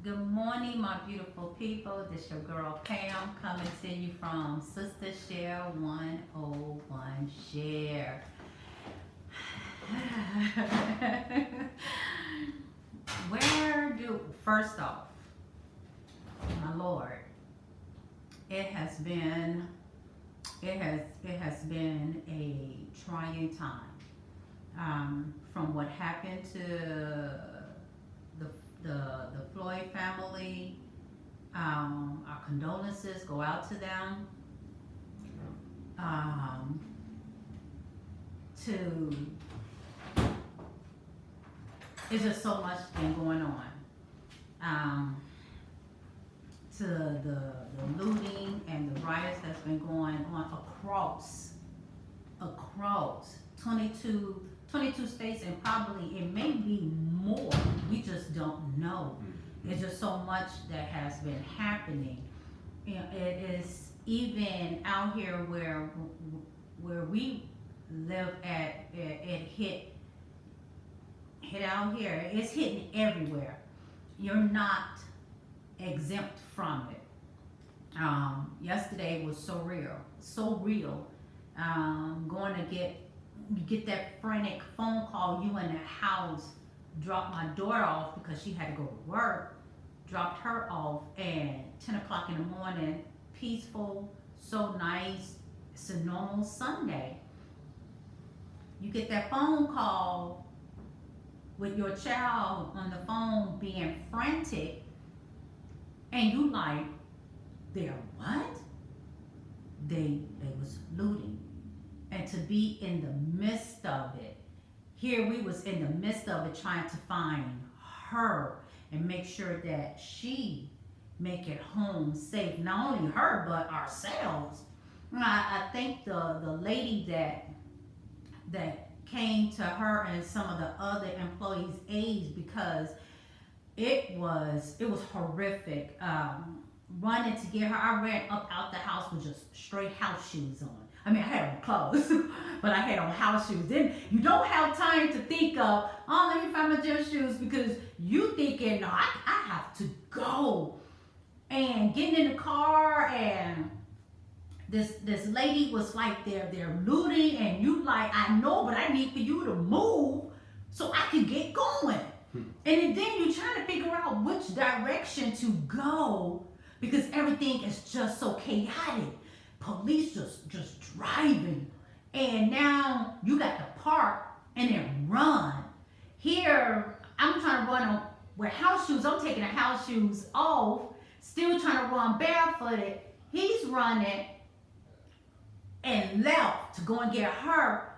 Good morning, my beautiful people. This your girl Pam coming to you from Sister Share 101 Share. First off, my Lord, it has been it has been a trying time. From what happened to the the Floyd family. Our condolences go out to them. Um, to It's just so much been going on. Um, to the looting and the riots that's been going on across 22 states, and probably it may be more. We just don't know. It's just so much that has been happening. You know, it is even out here where we live at. It hit out here. It's hitting everywhere. You're not exempt from it. Yesterday was so real. Going to get that frantic phone call. You in the house, dropped my daughter off because she had to go to work. Dropped her off and 10 o'clock in the morning. Peaceful, so nice. It's a normal Sunday. You get that phone call with your child on the phone being frantic, and you like, they're what? They was looting. And to be in the midst of it, here we was in the midst of it trying to find her and make sure that she make it home safe. Not only her, but ourselves. I thank the lady that came to her and some of the other employees' aides, because it was horrific. Running to get her, I ran up out the house with just straight house shoes on. I mean, I had on clothes, but I had on house shoes. Then you don't have time to think of, oh, let me find my gym shoes, because you thinking, no, I have to go. And getting in the car, and this lady was like, they're looting, and you like, I know, but I need for you to move so I can get going. And then you're trying to figure out which direction to go, because everything is just so chaotic. Police just driving, and now you got to park and then run. Here I'm trying to run with house shoes. I'm taking the house shoes off, still trying to run barefooted. He's running and left to go and get her.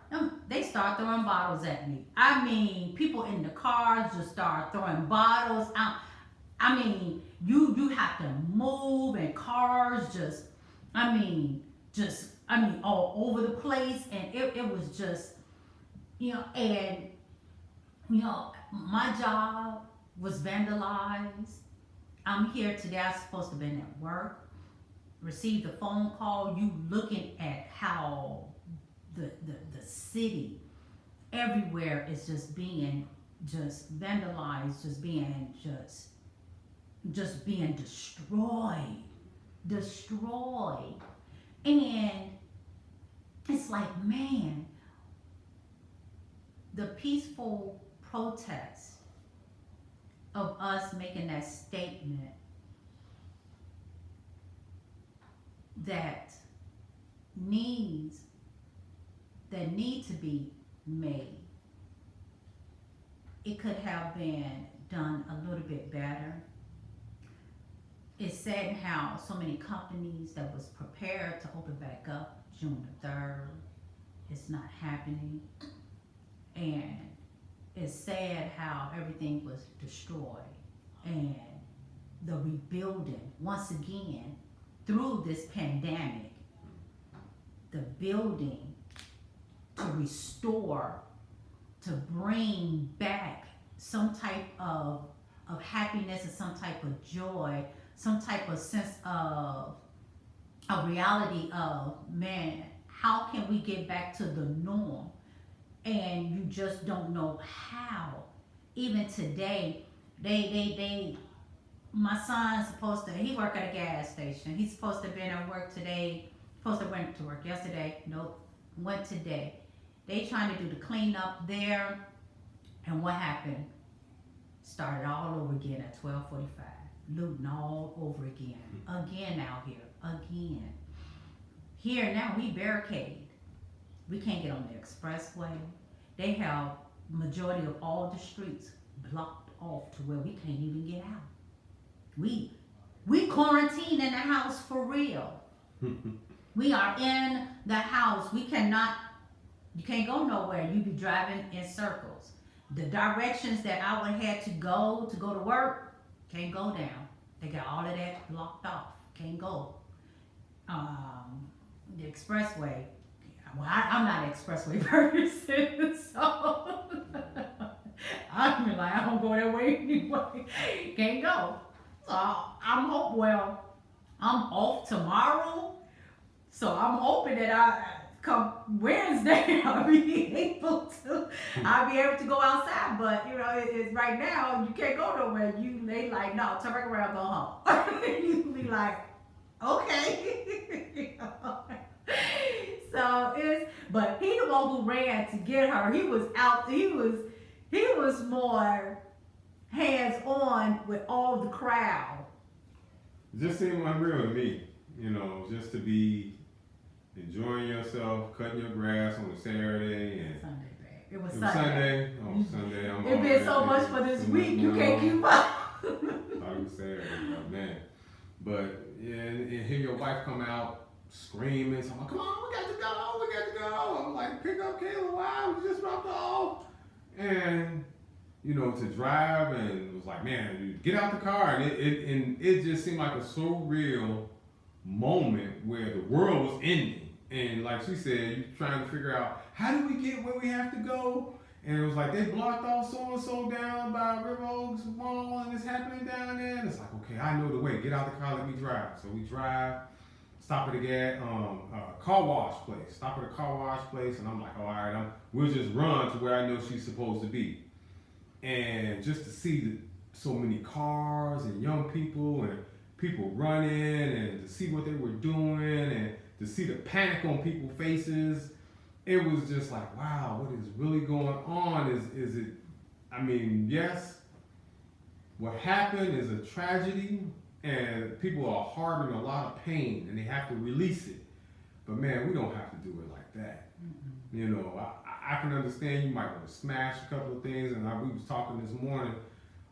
They start throwing bottles at me. I mean, people in the cars just start throwing bottles out. I mean, you have to move, and cars just all over the place, and it was just, and my job was vandalized. I'm here today. I'm supposed to have been at work. Received a phone call. You looking at how the city everywhere is just being just vandalized, just being destroyed. And it's like, man, the peaceful protest of us making that statement that need to be made, it could have been done a little bit better. It's sad how so many companies that was prepared to open back up June the 3rd, it's not happening. And it's sad how everything was destroyed, and the rebuilding once again through this pandemic, the building to restore, to bring back some type of happiness and some type of joy, some type of sense of a reality of, man, how can we get back to the norm? And you just don't know how. Even today, they my son's supposed to, he work at a gas station. He's supposed to have been at work today. Supposed to went to work yesterday. Nope. Went today. They trying to do the cleanup there. And what happened? Started all over again at 12:45. Looting all over again. Again out here. Again. Here now we barricade. We can't get on the expressway. They have majority of all the streets blocked off to where we can't even get out. We quarantine in the house for real. We are in the house. We cannot. You can't go nowhere. You be driving in circles. The directions that I would have to go to work can't go down. They got all of that blocked off. Can't go. The expressway. Well, I'm not an expressway person, so I'm like I don't go that way anyway. Can't go. So I'm I'm off tomorrow, so I'm hoping that I come Wednesday I'll be able to go outside. But you know, it's right now you can't go nowhere. They like no, turn back around, go home. You be like, okay. So but he the one who ran to get her. He was out. He was more hands on with all the crowd. It just seemed unreal to me, just to be enjoying yourself, cutting your grass on a Saturday and Sunday, babe. It was Sunday. Oh, Sunday. It's been so much for this week. You can't keep up. I thought it was Saturday, man. But yeah, and hear your wife come out screaming, so I'm like, come on, we got to go. I'm like, pick up Kayla, wow, we just dropped her off. And to drive, and it was like, man, you get out the car, and it just seemed like a surreal moment where the world was ending. And like she said, you're trying to figure out, how do we get where we have to go? And it was like, they blocked off so-and-so down by River Oaks Mall, and it's happening down there. And it's like, okay, I know the way. Get out the car, let me drive. So we drive, stop at a car wash place. Stop at a car wash place, and I'm like, oh, all right, we'll just run to where I know she's supposed to be. And just to see so many cars and young people and people running, and to see what they were doing, and to see the panic on people's faces, it was just like, wow, what is really going on? Is it? I mean, yes, what happened is a tragedy, and people are harboring a lot of pain, and they have to release it. But man, we don't have to do it like that. Mm-hmm. I can understand you might want to smash a couple of things, and we was talking this morning,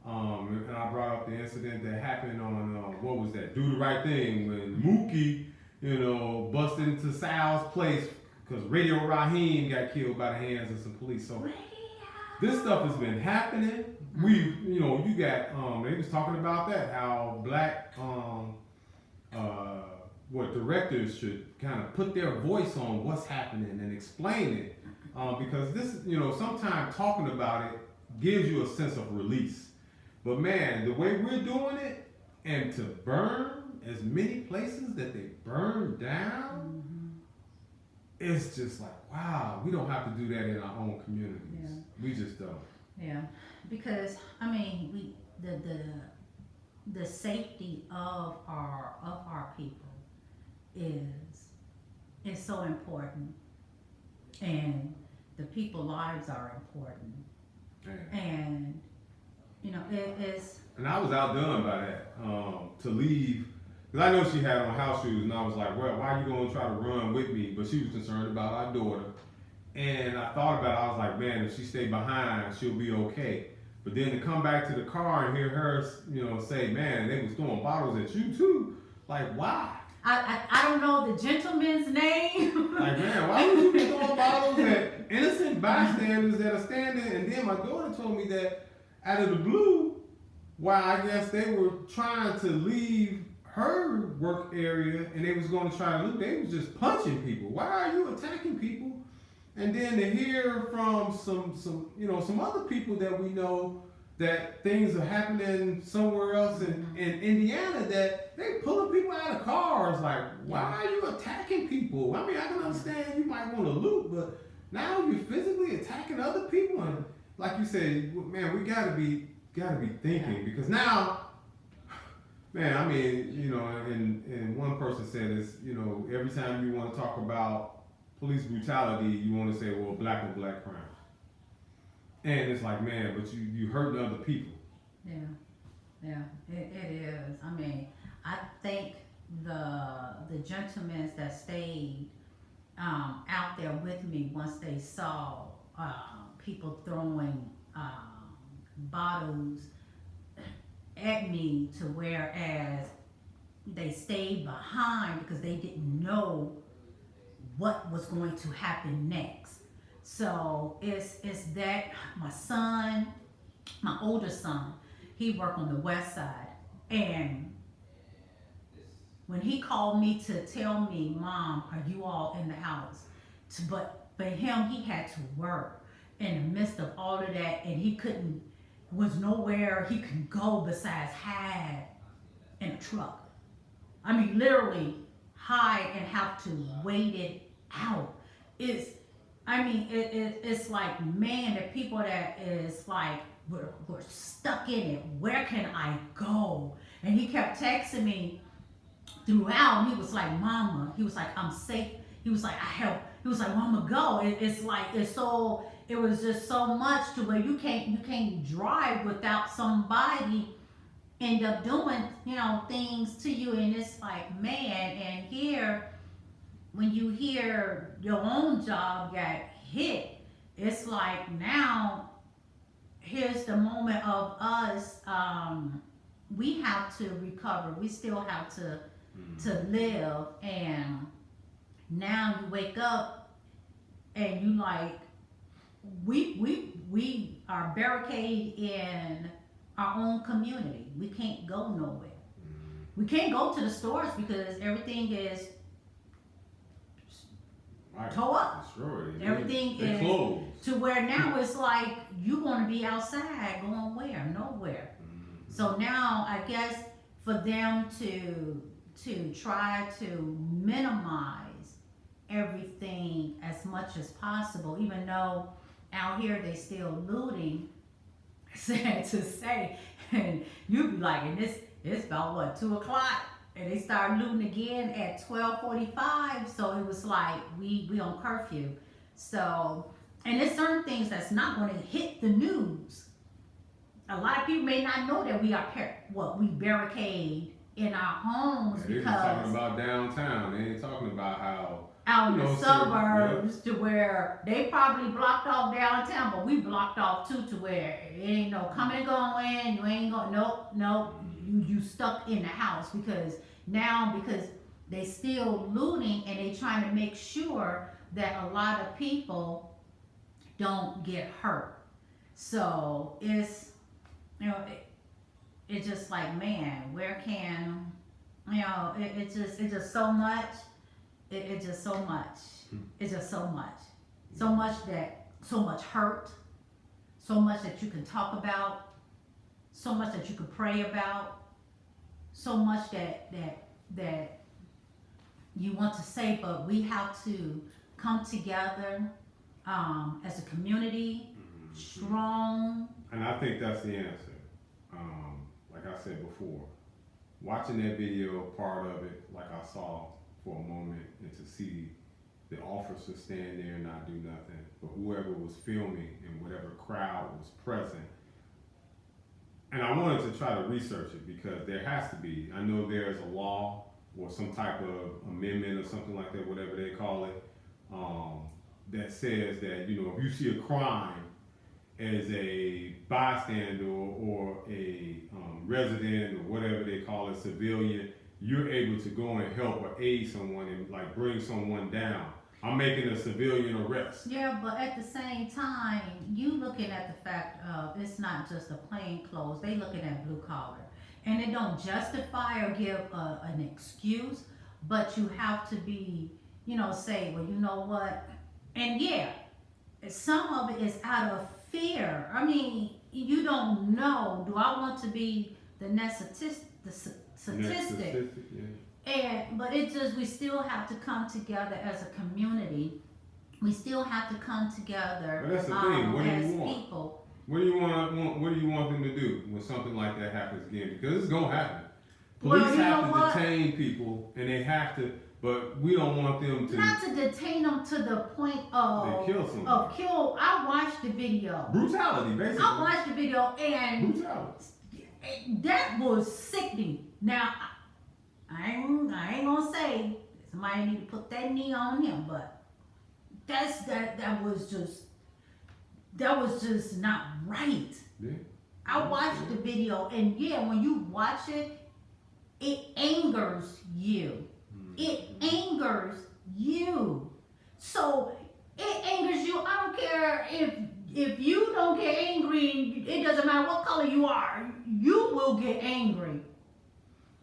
and I brought up the incident that happened on, what was that, Do the Right Thing, when Mookie, busted into Sal's place because Radio Raheem got killed by the hands of some police. So this stuff has been happening. You got, they was talking about that, how black, directors should kind of put their voice on what's happening and explain it. Because this, sometimes talking about it gives you a sense of release. But man, the way we're doing it, and to burn as many places that they burn down, it's just like, wow, we don't have to do that in our own communities. Yeah. We just don't. Yeah, because I mean, the safety of our people is so important, and the people's lives are important. Yeah. And it is. And I was outdone by that, to leave, because I know she had on house shoes, and I was like, well, why are you going to try to run with me? But she was concerned about our daughter. And I thought about it, I was like, man, if she stayed behind, she'll be okay. But then to come back to the car and hear her, say, man, they was throwing bottles at you too. Like, why? I don't know the gentleman's name. Like, man, why would you be throwing bottles at innocent bystanders that are standing? And then my daughter told me that out of the blue, I guess they were trying to leave her work area and they was going to try to loot. They was just punching people. Why are you attacking people? And then to hear from some other people that we know that things are happening somewhere else in Indiana, that they pulling people out of cars. Like, why are you attacking people? I mean, I can understand you might want to loot, but now you're physically attacking other people. And like you said, man, we gotta be thinking, because now Man, I mean, and one person said is, every time you want to talk about police brutality, you want to say, well, black on black crime. And it's like, man, but you hurting other people. Yeah, yeah, it is. I mean, I think the gentlemen that stayed out there with me once they saw people throwing bottles at me, to whereas they stayed behind because they didn't know what was going to happen next. So it's that my son, my older son, he worked on the west side, and when he called me to tell me, Mom, are you all in the house? But for him, he had to work in the midst of all of that, and he couldn't, was nowhere he could go besides hide in a truck. I mean, literally hide and have to wait it out. It's, I mean, it's like, man, the people that is like, we're stuck in it. Where can I go? And he kept texting me throughout. He was like, Mama, he was like, I'm safe. He was like, I help. He was like, Mama, go. It's like, it's so, it was just so much to where you can't drive without somebody end up doing, things to you. And it's like, man, and here, when you hear your own job got hit, it's like, now here's the moment of us, we have to recover. We still have to live. And now you wake up and you like, we are barricaded in our own community. We can't go nowhere. We can't go to the stores because everything is tore up. Destroyed. Everything they is closed. To where now it's like you want to be outside, going where? Nowhere. So now I guess for them to try to minimize everything as much as possible, even though out here they still looting, sad to say, and you be like, and it's about what, 2 o'clock, and they start looting again at 12:45. So it was like we on curfew. So, and there's certain things that's not going to hit the news. A lot of people may not know that we are we barricade in our homes, They're because talking about downtown. They ain't talking about how out in the suburbs, to where they probably blocked off downtown, but we blocked off too, to where it ain't no coming and going. You ain't going, nope. You stuck in the house, because they still looting, and they trying to make sure that a lot of people don't get hurt. So it's, it's just like, man, where can, it's just so much. It's just so much. It's just so much. So much hurt. So much that you can talk about. So much that you can pray about. So much that you want to say, but we have to come together as a community, strong. And I think that's the answer. Like I said before, watching that video, part of it, like I saw for a moment, and to see the officer stand there and not do nothing, but whoever was filming and whatever crowd was present. And I wanted to try to research it, because there has to be, I know there's a law or some type of amendment or something like that, whatever they call it, that says that, if you see a crime as a bystander or a resident or whatever they call it, civilian, you're able to go and help or aid someone and like bring someone down. I'm making a civilian arrest. Yeah, but at the same time, you looking at the fact of, it's not just a plain clothes. They looking at blue collar, and it don't justify or give an excuse, but you have to be, say, well, you know what? And yeah, some of it is out of fear. I mean, you don't know. Do I want to be the next statistic? Yeah. But it's just, we still have to come together as a community. We still have to come together. But that's the thing. What do as you want? People. What do you want them to do when something like that happens again? Because it's gonna happen. Police Well, you have know to what? detain people, and they have to, but we don't want them to. Not to detain them to the point They kill someone. I watched the video. Brutality, basically. I watched the video and Brutality. that was sickening. Now, I ain't gonna say somebody need to put that knee on him, but that was just not right. Yeah. I watched the video, and yeah, when you watch it, it angers you. It angers you. So it angers you. I don't care if you don't get angry. It doesn't matter what color you are. You will get angry.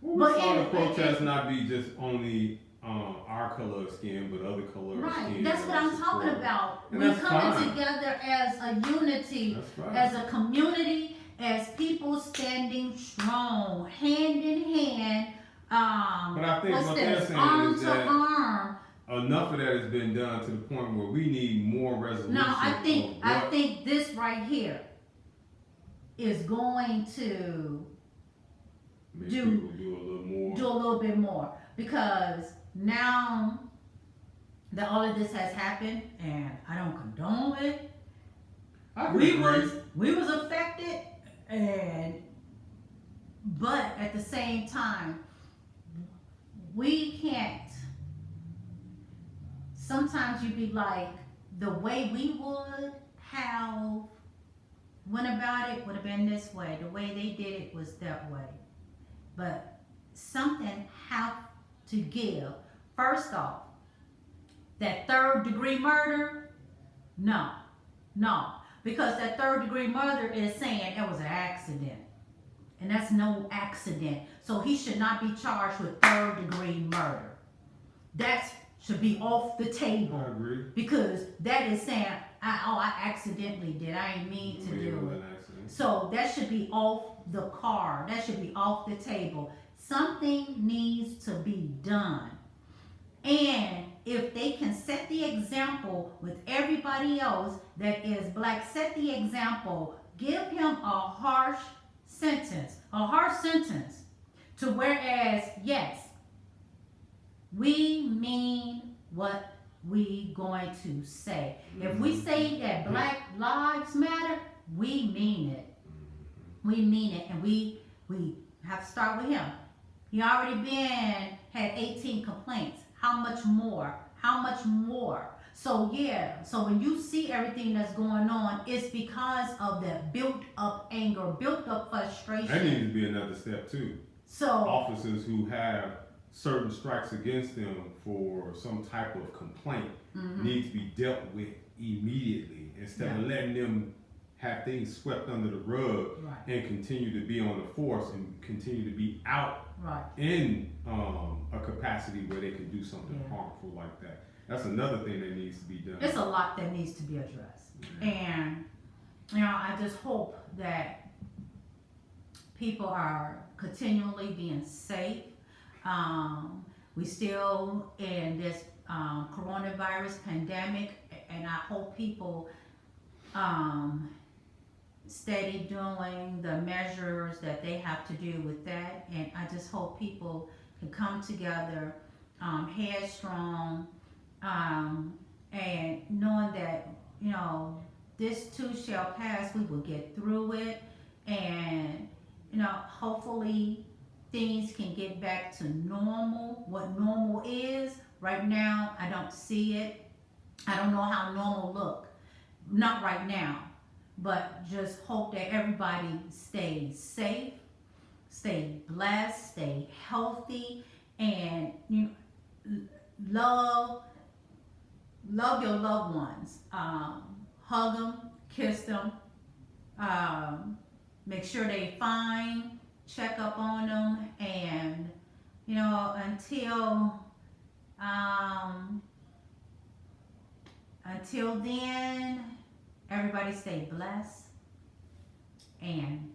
Well, we saw the protest not be just only our color of skin, but other color of skin. Right. That's what I'm talking about. And We're that's coming fine. together as a unity, as a community, as people standing strong, hand in hand. But I think what they're saying arm is to that arm. enough of that has been done to the point where we need more resolution. No, I think this right here is going to do a little bit more because now that all of this has happened, and I don't condone it. We was affected, but at the same time, we can't. Sometimes you be like, the way we would have went about it would have been this way. The way they did it was that way. But something have to give. First off, that 3rd degree murder, no. Because that 3rd degree murder is saying that was an accident. And that's no accident. So he should not be charged with 3rd degree murder. That should be off the table. I agree. Because that is saying, I accidentally did. I didn't mean to do it. So that should be off the card. That should be off the table. Something needs to be done. And if they can set the example with everybody else that is black, set the example, give him a harsh sentence. To whereas, yes, we mean what we going to say. If we say that Black Lives Matter, we mean it. We mean it, and we have to start with him. He already had 18 complaints. How much more? So yeah, so when you see everything that's going on, it's because of that built up anger, built up frustration. That needs to be another step too. So officers who have certain strikes against them for some type of complaint need to be dealt with immediately instead of letting them have things swept under the rug and continue to be on the force and continue to be out in a capacity where they can do something harmful like that. That's another thing that needs to be done. It's a lot that needs to be addressed. And I just hope that people are continually being safe. We still in this coronavirus pandemic, and I hope people steady doing the measures that they have to do with that. And I just hope people can come together headstrong, and knowing that, this too shall pass, we will get through it, and, hopefully things can get back to normal, what normal is. Right now, I don't see it. I don't know how normal look. Not right now, but just hope that everybody stays safe, stay blessed, stay healthy, and love your loved ones. Hug them, kiss them, make sure they fine, check up on them, and until then, everybody stay blessed and